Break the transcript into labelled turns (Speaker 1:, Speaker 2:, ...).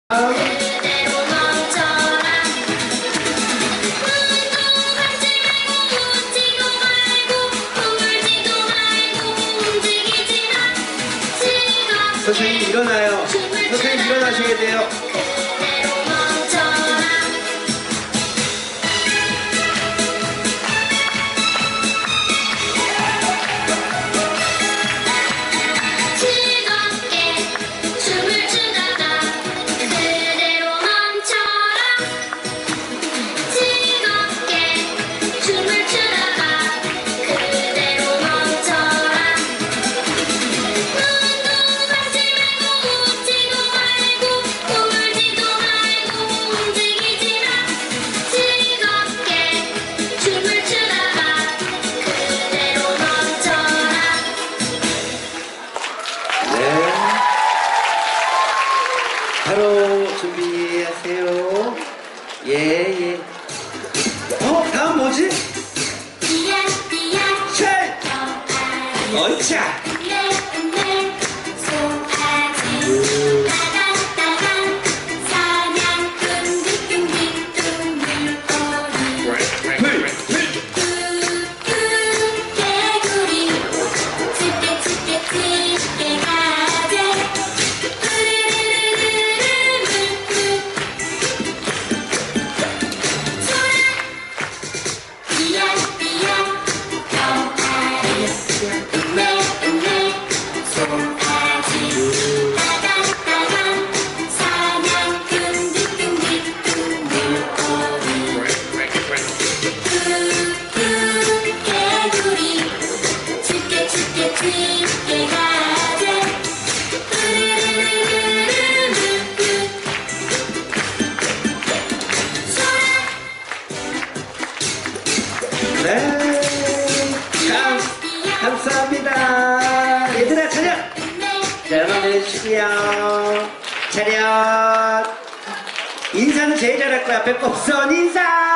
Speaker 1: 그대로 멈춰라. 운동하지 말고 웃지도 말고 울지도 말고 움직이지 마. 즐겁게
Speaker 2: 선생님 일어나요. 선생님 일어나셔야 돼요.
Speaker 1: 그대로 멈춰라. 즐겁게 춤을 추다가 그대로 멈춰라. 즐겁게 춤을 추다가 그대로 멈춰라. 운동하지 말고 웃지도 말고 울지도 말고 움직이지 마. 즐겁게 춤을 추다가 그대로 멈춰라.
Speaker 2: 네. 바로 준비하세요. 예, 예. 다음 뭐지?
Speaker 1: 띠야 띠야
Speaker 2: 쉐!
Speaker 1: 송아지
Speaker 2: 얼차!
Speaker 1: 내 송아지 따간따간 사냥꾼 딩딩딩 둥글거리
Speaker 2: 불!
Speaker 1: 개구리 짙게 짙게 짙게 가재 으르르르르르 소라 띠야 띠야 병아리 내 송아지 따간따간 사냥꾼 딩딩딩 둥글거리 개구리 짙게 짙게 짙게 가재 으르르르르르 소라
Speaker 2: 네. 감사합니다. 얘들아, 차렷! 자, 여러분 해주시고요. 차렷! 인사는 제일 잘할 거야. 배꼽선 인사!